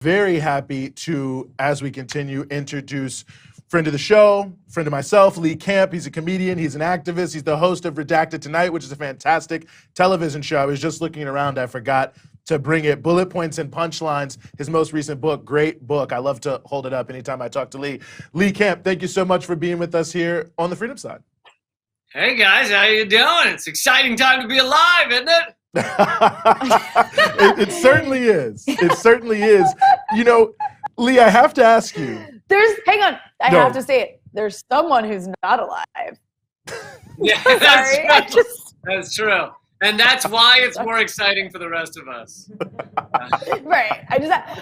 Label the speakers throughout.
Speaker 1: very happy to, as we continue, introduce friend of the show, friend of myself, Lee Camp. He's a comedian, he's an activist, he's the host of Redacted Tonight, which is a fantastic television show. I was just looking around, I forgot to bring it. Bullet Points and Punchlines, his most recent book, great book. I love to hold it up anytime I talk to Lee. Lee Camp, thank you so much for being with us here on the Freedom Side.
Speaker 2: Hey guys, how you doing? It's an exciting time to be alive, isn't it?
Speaker 1: It certainly is. It certainly is. You know, Lee, I have to ask you.
Speaker 3: Hang on. I have to say it. There's someone who's not alive.
Speaker 2: Yeah, that's true. And that's why it's more exciting for the rest of us.
Speaker 3: Right. I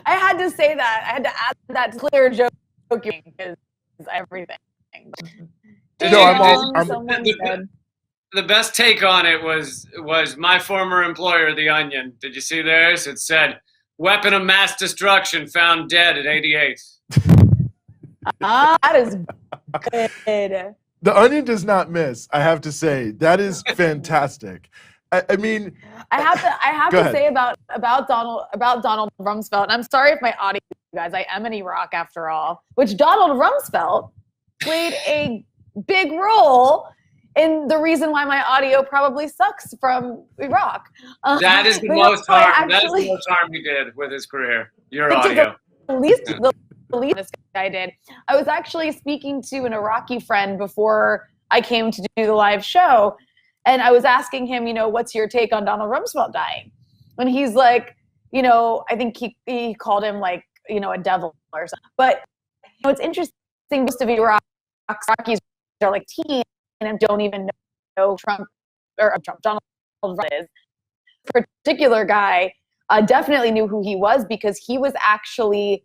Speaker 3: had to say that. I had to add that to clear joke because everything.
Speaker 2: The best take on it was my former employer, The Onion. Did you see theirs? It said, "Weapon of mass destruction found dead at 88."
Speaker 3: That is good.
Speaker 1: The Onion does not miss, I have to say. That is fantastic. I mean,
Speaker 3: I have to say about Donald Rumsfeld, and I'm sorry if my audio, guys, I am in Iraq after all, which Donald Rumsfeld played a big role in the reason why my audio probably sucks from Iraq.
Speaker 2: That is the most harm. That is the most harm he did with his career. Your audio.
Speaker 3: The least this guy did. I was actually speaking to an Iraqi friend before I came to do the live show, and I was asking him, what's your take on Donald Rumsfeld dying? And he's like, I think he called him like, a devil or something. But it's interesting. Most of Iraqis are like teens and don't even know Donald Trump is. This particular guy definitely knew who he was because he was actually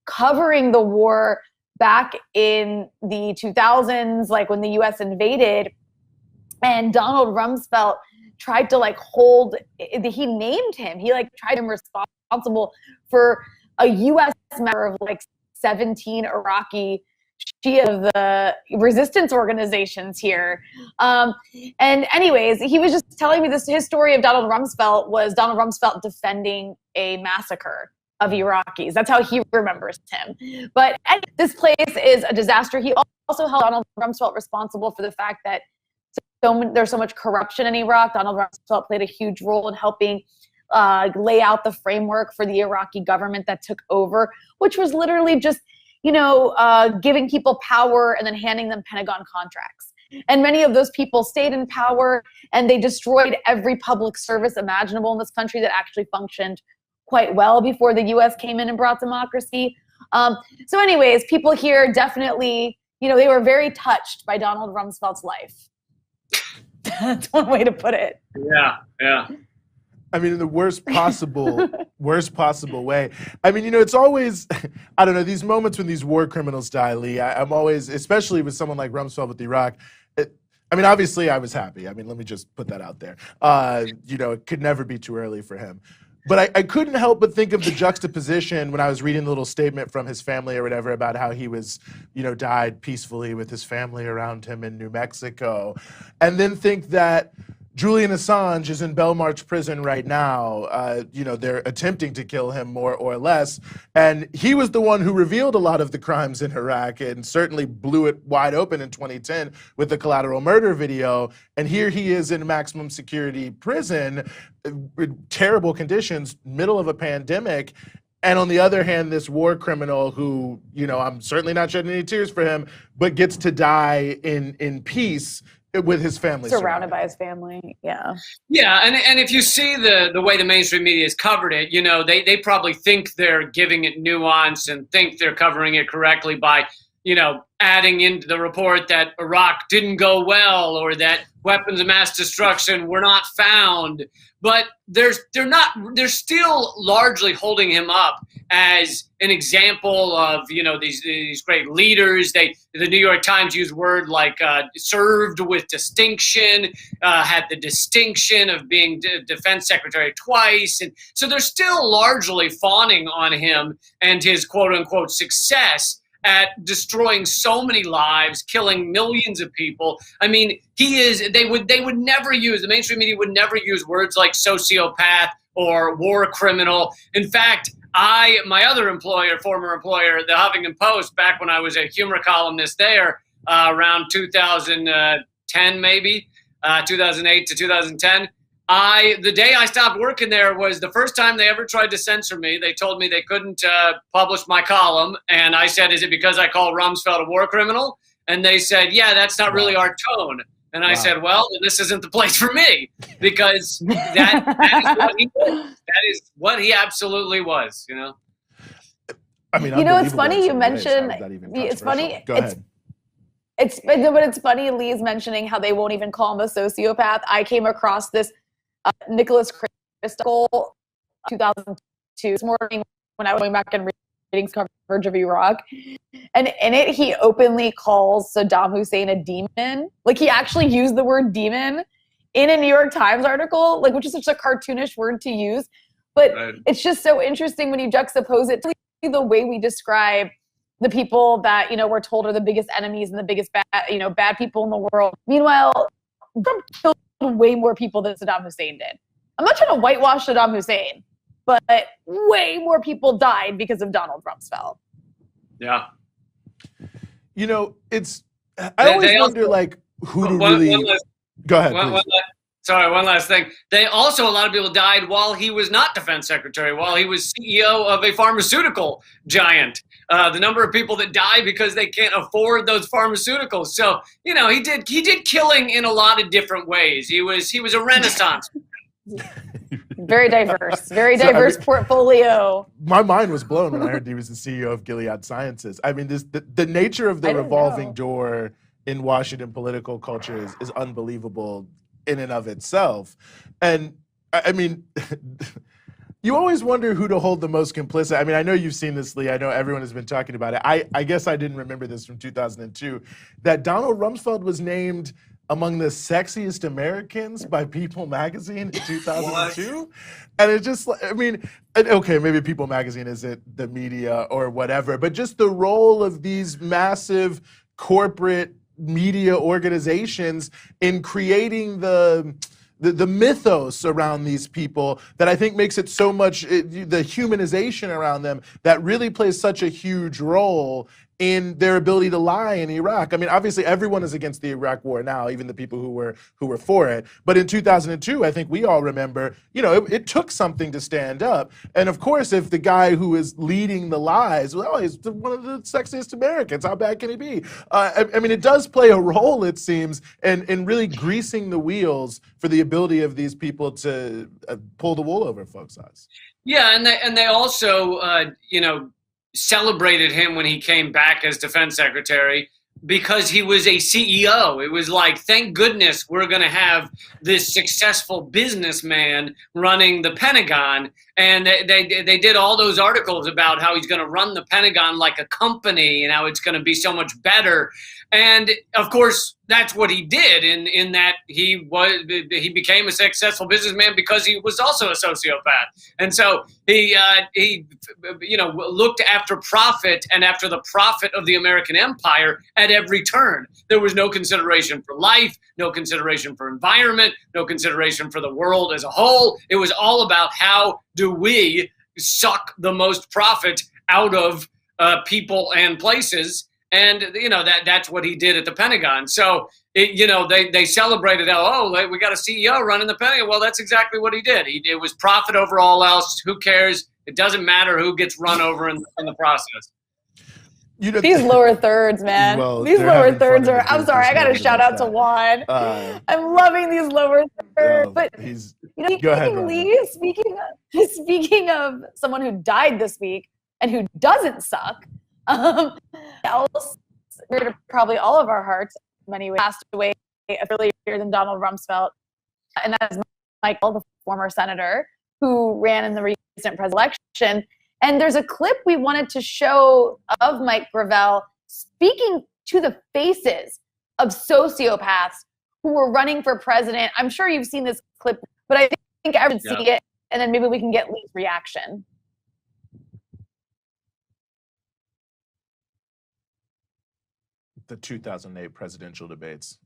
Speaker 3: covering the war back in the 2000s, like when the U.S. invaded, and Donald Rumsfeld tried to he named him. He tried him responsible for a U.S. member of 17 Iraqi Shia of the resistance organizations here. And anyways, he was just telling me his story of Donald Rumsfeld defending a massacre of Iraqis. That's how he remembers him. But this place is a disaster. He also held Donald Rumsfeld responsible for the fact that there's so much corruption in Iraq. Donald Rumsfeld played a huge role in helping lay out the framework for the Iraqi government that took over, which was literally just giving people power and then handing them Pentagon contracts. And many of those people stayed in power, and they destroyed every public service imaginable in this country that actually functioned quite well before the U.S. came in and brought democracy. So anyways, people here definitely, they were very touched by Donald Rumsfeld's life. That's one way to put it.
Speaker 2: Yeah.
Speaker 1: I mean, in the worst possible way. I mean, it's always, I don't know, these moments when these war criminals die, Lee, I'm always, especially with someone like Rumsfeld with Iraq, obviously I was happy. I mean, let me just put that out there. It could never be too early for him. But I couldn't help but think of the juxtaposition when I was reading the little statement from his family or whatever about how he was, died peacefully with his family around him in New Mexico. And then think that Julian Assange is in Belmarsh prison right now. They're attempting to kill him more or less. And he was the one who revealed a lot of the crimes in Iraq and certainly blew it wide open in 2010 with the collateral murder video. And here he is in maximum security prison with terrible conditions, middle of a pandemic. And on the other hand, this war criminal who, I'm certainly not shedding any tears for him, but gets to die in peace with his family.
Speaker 3: Surrounded by his family, yeah.
Speaker 2: Yeah, and if you see the way the mainstream media has covered it, they probably think they're giving it nuance and think they're covering it correctly by, adding into the report that Iraq didn't go well or that weapons of mass destruction were not found. But they're still largely holding him up as an example of these great leaders. The New York Times used word like served with distinction, had the distinction of being defense secretary twice, and so they're still largely fawning on him and his quote unquote success at destroying so many lives, killing millions of people. I mean, they would never use, the mainstream media would never use words like sociopath or war criminal. In fact, my other employer, former employer, the Huffington Post, back when I was a humor columnist there, around 2010 maybe, 2008 to 2010. The day I stopped working there was the first time they ever tried to censor me. They told me they couldn't publish my column, and I said, "Is it because I call Rumsfeld a war criminal?" And they said, "Yeah, that's not really our tone." And I said, "Well, then this isn't the place for me, because that is what he was. That is what he absolutely was." You know.
Speaker 1: I mean,
Speaker 3: it's funny you mentioned. It's funny.
Speaker 1: Go ahead.
Speaker 3: But it's funny Lee's mentioning how they won't even call him a sociopath. I came across this Nicholas Crystal 2002 this morning when I was going back and reading coverage of Iraq, and in it he openly calls Saddam Hussein a demon. Like, he actually used the word demon in a New York Times article, like, which is such a cartoonish word to use, but it's just so interesting when you juxtapose it to the way we describe the people that we're told are the biggest enemies and the biggest bad people in the world. Meanwhile, Trump killed way more people than Saddam Hussein did. I'm not trying to whitewash Saddam Hussein, but way more people died because of Donald Rumsfeld.
Speaker 2: Yeah.
Speaker 1: It's, I always wonder, like, who to really. Go ahead, please.
Speaker 2: One last thing. A lot of people died while he was not defense secretary, while he was CEO of a pharmaceutical giant. The number of people that die because they can't afford those pharmaceuticals. So, he did killing in a lot of different ways. He was a renaissance.
Speaker 3: Very diverse portfolio.
Speaker 1: My mind was blown when I heard he was the CEO of Gilead Sciences. I mean, the nature of the revolving door in Washington political culture is unbelievable in and of itself. And I mean, you always wonder who to hold the most complicit. I mean, I know you've seen this, Lee. I know everyone has been talking about it. I guess I didn't remember this from 2002, that Donald Rumsfeld was named among the sexiest Americans by People magazine in 2002. And it just, I mean, okay, maybe People magazine isn't the media or whatever, but just the role of these massive corporate media organizations in creating the mythos around these people that I think makes it so much, the humanization around them that really plays such a huge role in their ability to lie in Iraq. I mean, obviously everyone is against the Iraq war now, even the people who were for it. But in 2002, I think we all remember, it took something to stand up. And of course, if the guy who is leading the lies, well, he's one of the sexiest Americans, how bad can he be? I mean, it does play a role, it seems, in really greasing the wheels for the ability of these people to pull the wool over folks' eyes.
Speaker 2: Yeah, and they also, celebrated him when he came back as defense secretary because he was a CEO. It was like, thank goodness we're going to have this successful businessman running the Pentagon. And they did all those articles about how he's going to run the Pentagon like a company and how it's going to be so much better. And of course, that's what he did. In that he became a successful businessman because he was also a sociopath. And so he looked after profit and after the profit of the American empire at every turn. There was no consideration for life, no consideration for environment, no consideration for the world as a whole. It was all about how do we suck the most profit out of people and places. And, that's what he did at the Pentagon. So, they celebrated, we got a CEO running the Pentagon. Well, that's exactly what he did. It was profit over all else. Who cares? It doesn't matter who gets run over in the process.
Speaker 3: These lower thirds, man.
Speaker 1: Well,
Speaker 3: these lower thirds are, I'm sorry, I got to shout out to Juan. I'm loving these lower thirds. But,
Speaker 1: go ahead,
Speaker 3: Lee, speaking of someone who died this week and who doesn't suck, else, probably all of our hearts, in many ways, passed away earlier than Donald Rumsfeld, and that is Michael, the former senator who ran in the recent presidential election. And there's a clip we wanted to show of Mike Gravel speaking to the faces of sociopaths who were running for president. I'm sure you've seen this clip, but I think I should see it, and then maybe we can get Lee's reaction.
Speaker 1: The 2008 presidential debates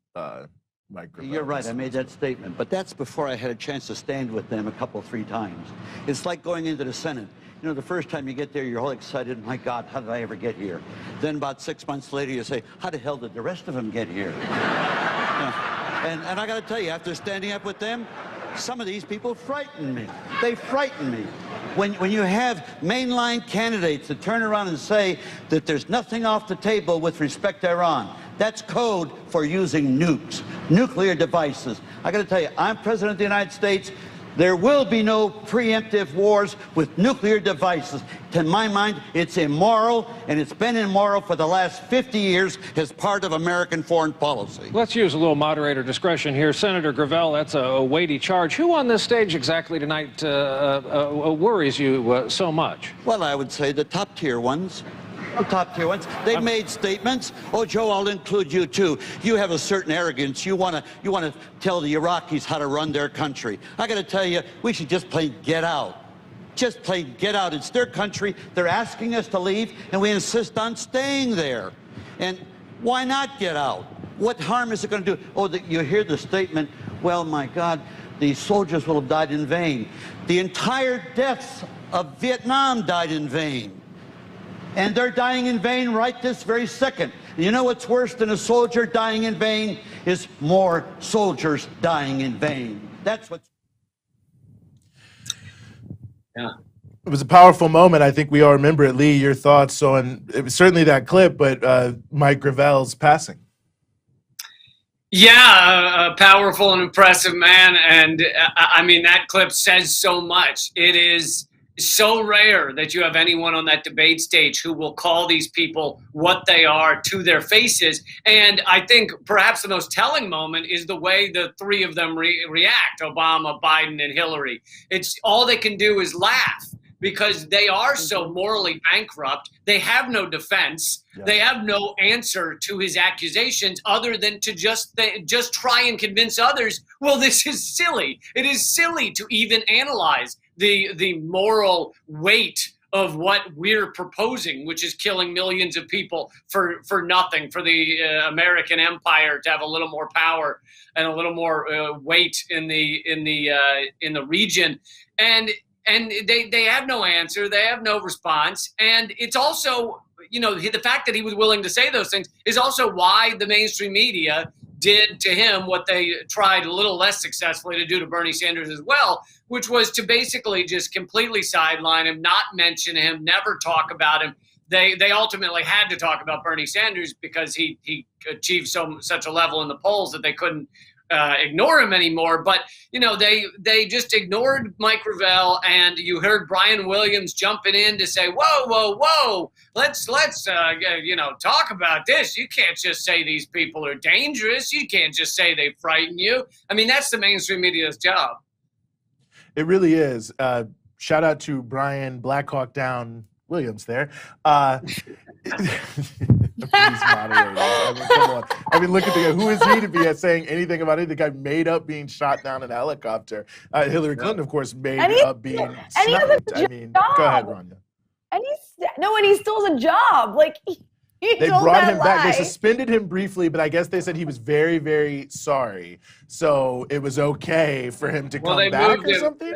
Speaker 1: Mike Gravel.
Speaker 4: You're right, I made that statement, but that's before I had a chance to stand with them a couple, 3 times. It's like going into the Senate. You know, the first time you get there, you're all excited. My God, how did I ever get here? Then about 6 months later, you say, how the hell did the rest of them get here? And I got to tell you, after standing up with them, some of these people frighten me. They frighten me. When you have mainline candidates that turn around and say that there's nothing off the table with respect to Iran, that's code for using nukes, nuclear devices. I got to tell you, I'm President of the United States. There will be no preemptive wars with nuclear devices. To my mind, it's immoral, and it's been immoral for the last 50 years as part of American foreign policy.
Speaker 5: Let's use a little moderator discretion here. Senator Gravel, that's a weighty charge. Who on this stage exactly tonight worries you so much?
Speaker 4: Well, I would say the top-tier ones. The top-tier ones. They've made statements. Oh, Joe, I'll include you too. You have a certain arrogance. You want to tell the Iraqis how to run their country. I got to tell you, we should just plain get out. Just plain get out. It's their country. They're asking us to leave, and we insist on staying there. And why not get out? What harm is it going to do? Oh, you hear the statement, well, my God, the soldiers will have died in vain. The entire deaths of Vietnam died in vain. And they're dying in vain right this very second. You know what's worse than a soldier dying in vain is more soldiers dying in vain. That's what's...
Speaker 2: Yeah.
Speaker 1: It was a powerful moment. I think we all remember it. Lee, your thoughts on it was certainly that clip, but Mike Gravel's passing.
Speaker 2: Yeah, a powerful and impressive man. And I mean, that clip says so much. It is so rare that you have anyone on that debate stage who will call these people what they are to their faces. And I think perhaps the most telling moment is the way the 3 of them react, Obama, Biden, and Hillary. It's all they can do is laugh because they are so morally bankrupt. They have no defense. Yeah. They have no answer to his accusations other than to just try and convince others, well, this is silly. It is silly to even analyze the moral weight of what we're proposing, which is killing millions of people for nothing, for the American empire to have a little more power and a little more weight in the region. And they have no answer. They have no response. And it's also, you know, the fact that he was willing to say those things is also why the mainstream media did to him what they tried a little less successfully to do to Bernie Sanders as well, which was to basically just completely sideline him, not mention him, never talk about him. They ultimately had to talk about Bernie Sanders because he achieved such a level in the polls that they couldn't ignore him anymore. But, you know, they just ignored Mike Gravel, and you heard Brian Williams jumping in to say, whoa, let's you know, talk about this. You can't just say these people are dangerous. You can't just say they frighten you. I mean, that's the mainstream media's job.
Speaker 1: It really is. Shout out to Brian Blackhawk Down Williams there. Please moderate. I mean, come on. I mean, look at the guy. Who is he to be saying anything about it? The guy made up being shot down in a helicopter. Hillary Clinton, of course, made up being sniped. I mean, go ahead, Rhonda.
Speaker 3: And he still has a job. Like,
Speaker 1: they brought him back. They suspended him briefly, but I guess they said he was very, very sorry. So it was okay for him to come back or something?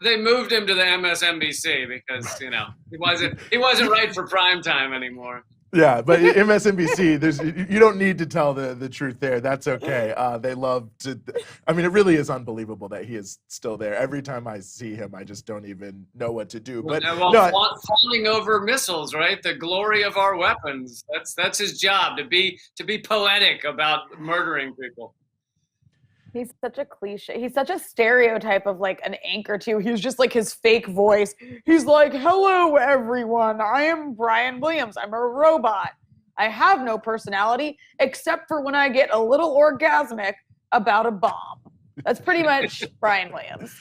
Speaker 2: They moved him to the MSNBC because, you know, he wasn't right for prime time anymore.
Speaker 1: Yeah, but MSNBC, you don't need to tell the truth there. That's okay. They love to. I mean, it really is unbelievable that he is still there. Every time I see him, I just don't even know what to do. But
Speaker 2: falling over missiles, right? The glory of our weapons. That's his job, to be poetic about murdering people.
Speaker 3: He's such a cliche. He's such a stereotype of like an anchor too. He's just like his fake voice. He's like, hello, everyone. I am Brian Williams. I'm a robot. I have no personality except for when I get a little orgasmic about a bomb. That's pretty much Brian Williams.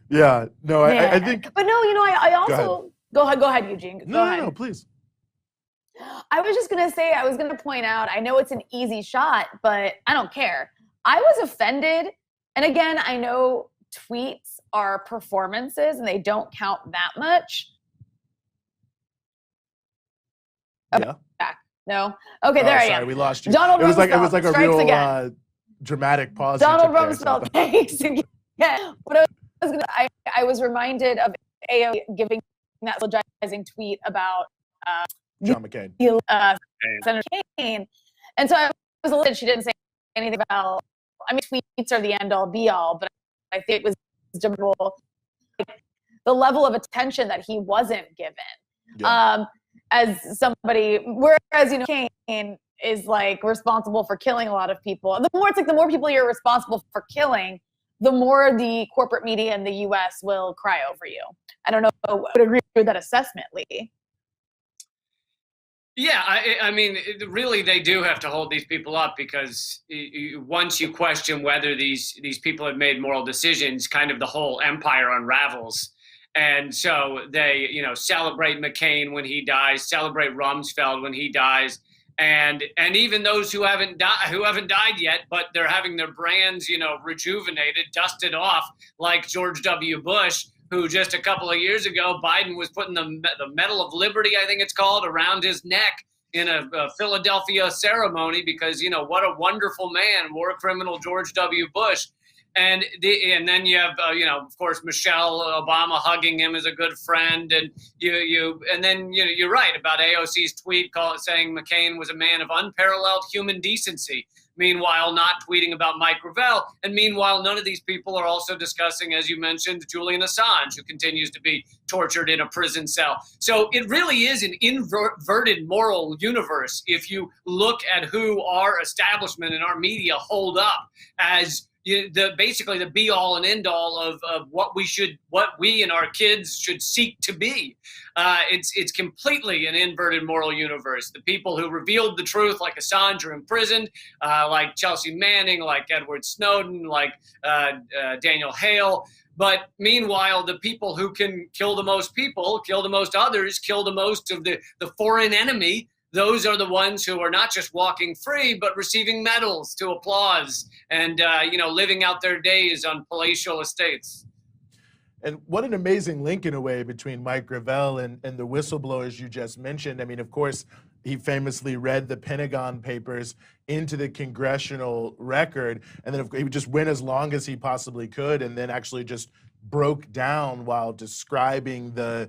Speaker 1: Yeah, no, I think.
Speaker 3: But no, you know, I also go ahead, Eugene. Go ahead.
Speaker 1: No, please.
Speaker 3: I was just gonna say, I was gonna point out, I know it's an easy shot, but I don't care. I was offended, and again, I know tweets are performances and they don't count that much.
Speaker 1: Yeah.
Speaker 3: No. Okay, there I am.
Speaker 1: Sorry, we lost you.
Speaker 3: Donald
Speaker 1: Rumsfeld
Speaker 3: it was like a real
Speaker 1: dramatic pause. you
Speaker 3: Donald
Speaker 1: took there, so I
Speaker 3: Rumsfeld, thanks again. What I was reminded of AO giving that apologizing tweet about
Speaker 1: John McCain.
Speaker 3: Senator McCain. And so I was a little, she didn't say anything about, I mean, tweets are the end all be all, but I think it was like, the level of attention that he wasn't given.
Speaker 1: Yeah.
Speaker 3: As somebody, whereas, you know, Kane is like responsible for killing a lot of people. The more, it's like the more people you're responsible for killing, the more the corporate media in the US will cry over you. I don't know if I would agree with that assessment, Lee.
Speaker 2: Yeah, I mean, really, they do have to hold these people up, because once you question whether these people have made moral decisions, kind of the whole empire unravels. And so they, you know, celebrate McCain when he dies, celebrate Rumsfeld when he dies, and even those who haven't died yet, but they're having their brands, you know, rejuvenated, dusted off, like George W. Bush, who just a couple of years ago, Biden was putting the Medal of Liberty, I think it's called, around his neck in a Philadelphia ceremony, because, you know, what a wonderful man, war criminal George W. Bush. And then you have, you know, of course, Michelle Obama hugging him as a good friend. And and then, you know, you're right about AOC's tweet saying McCain was a man of unparalleled human decency. Meanwhile, not tweeting about Mike Gravel. And meanwhile, none of these people are also discussing, as you mentioned, Julian Assange, who continues to be tortured in a prison cell. So it really is an inverted moral universe if you look at who our establishment and our media hold up as basically the be all and end all of what we and our kids should seek to be. It's completely an inverted moral universe. The people who revealed the truth, like Assange, are imprisoned, like Chelsea Manning, like Edward Snowden, like Daniel Hale. But meanwhile, the people who can kill the most people, kill the most others, kill the most of the foreign enemy, those are the ones who are not just walking free, but receiving medals to applause and, you know, living out their days on palatial estates.
Speaker 1: And what an amazing link, in a way, between Mike Gravel and the whistleblowers you just mentioned. I mean, of course, he famously read the Pentagon Papers into the congressional record, and then he would just went as long as he possibly could, and then actually just broke down while describing the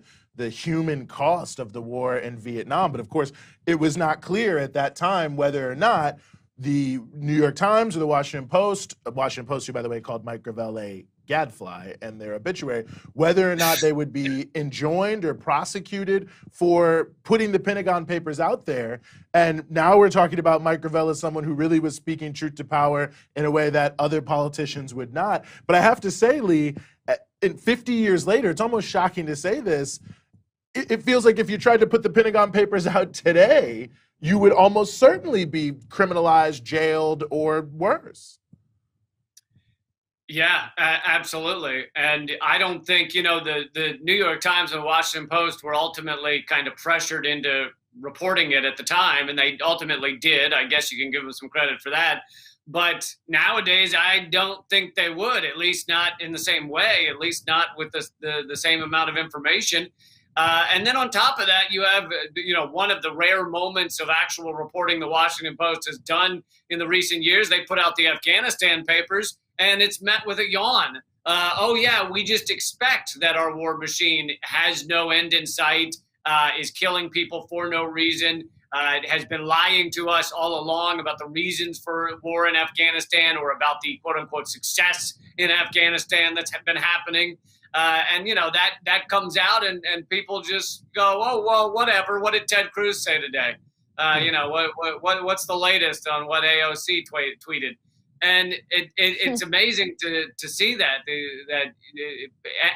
Speaker 1: human cost of the war in Vietnam. But of course, it was not clear at that time whether or not the New York Times or the Washington Post, who, by the way, called Mike Gravel a gadfly in their obituary, whether or not they would be enjoined or prosecuted for putting the Pentagon Papers out there. And now we're talking about Mike Gravel as someone who really was speaking truth to power in a way that other politicians would not. But I have to say, Lee, 50 years later, it's almost shocking to say this, it feels like if you tried to put the Pentagon Papers out today, you would almost certainly be criminalized, jailed, or worse.
Speaker 2: Yeah, absolutely. And I don't think, you know, the New York Times and the Washington Post were ultimately kind of pressured into reporting it at the time, and they ultimately did. I guess you can give them some credit for that. But nowadays, I don't think they would, at least not in the same way, at least not with the same amount of information. And then on top of that, you have, you know, one of the rare moments of actual reporting the Washington Post has done in the recent years. They put out the Afghanistan papers, and it's met with a yawn. Oh, yeah, we just expect that our war machine has no end in sight, is killing people for no reason. It has been lying to us all along about the reasons for war in Afghanistan, or about the quote-unquote success in Afghanistan that's been happening. And, you know, that comes out and people just go, oh, well, whatever. What did Ted Cruz say today? You know, what's the latest on what AOC tweeted? And it's amazing to see that,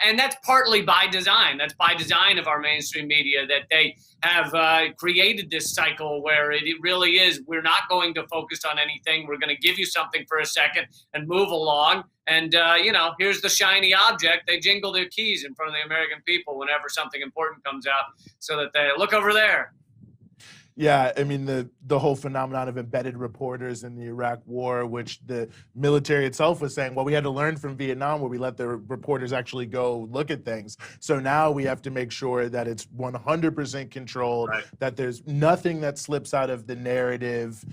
Speaker 2: and that's partly by design. That's by design of our mainstream media, that they have created this cycle where it really is, we're not going to focus on anything. We're going to give you something for a second and move along. And, you know, here's the shiny object. They jingle their keys in front of the American people whenever something important comes out, so that they look over there.
Speaker 1: Yeah, I mean, the whole phenomenon of embedded reporters in the Iraq War, which the military itself was saying, well, we had to learn from Vietnam, where we let the reporters actually go look at things. So now we have to make sure that it's 100% controlled, right, that there's nothing that slips out of the narrative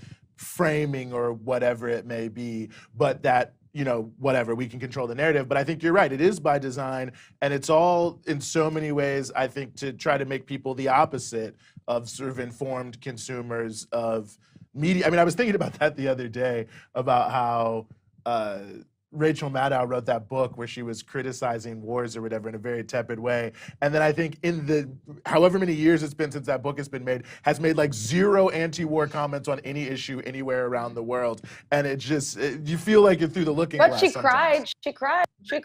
Speaker 1: framing or whatever it may be, but that, you know, whatever, we can control the narrative. But I think you're right, it is by design, and it's all in so many ways, I think, to try to make people the opposite of sort of informed consumers of media. I mean, I was thinking about that the other day, about how Rachel Maddow wrote that book where she was criticizing wars or whatever in a very tepid way. And then I think in the however many years it's been since that book has been made, has made like 0 anti-war comments on any issue anywhere around the world. And it just, you feel like you're through the looking glass.
Speaker 3: But she cried.
Speaker 1: sometimes.
Speaker 3: She cried. She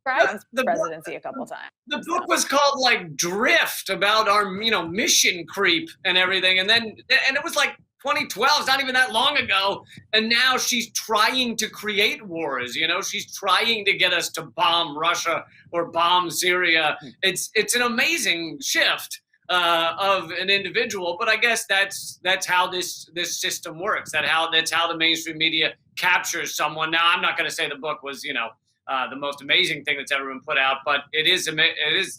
Speaker 3: cried on
Speaker 2: The book-
Speaker 3: presidency a couple times.
Speaker 2: The book was called like Drift, about our, you know, mission creep and everything. And it was like 2012, it's not even that long ago. And now she's trying to create wars, you know, she's trying to get us to bomb Russia or bomb Syria. It's an amazing shift of an individual, but I guess that's how this system works. That's how the mainstream media captures someone. Now, I'm not going to say the book was, you know, the most amazing thing that's ever been put out, but it is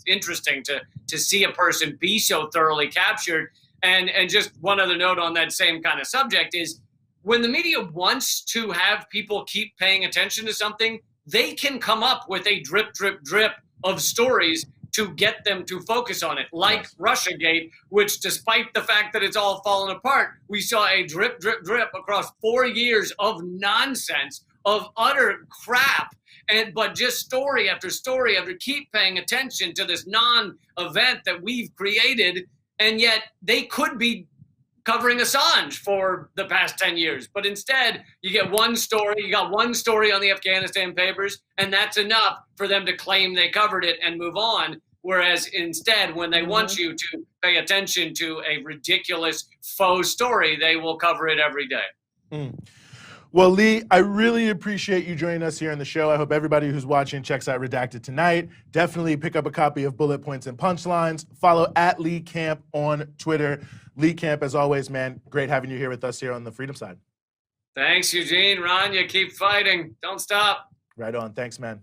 Speaker 2: interesting to see a person be so thoroughly captured. And just one other note on that same kind of subject is, when the media wants to have people keep paying attention to something, they can come up with a drip, drip, drip of stories to get them to focus on it, like Russiagate, which, despite the fact that it's all fallen apart, we saw a drip, drip, drip across 4 years of nonsense, of utter crap. But just story after story after, keep paying attention to this non-event that we've created. And yet they could be covering Assange for the past 10 years. But instead, you get one story, you got one story on the Afghanistan papers, and that's enough for them to claim they covered it and move on. Whereas instead, when they want you to pay attention to a ridiculous faux story, they will cover it every day.
Speaker 1: Well, Lee, I really appreciate you joining us here on the show. I hope everybody who's watching checks out Redacted Tonight. Definitely pick up a copy of Bullet Points and Punchlines. Follow @LeeCamp on Twitter. Lee Camp, as always, man, great having you here with us here on the Freedom Side.
Speaker 2: Thanks, Eugene. Ron, you keep fighting. Don't stop.
Speaker 1: Right on. Thanks, man.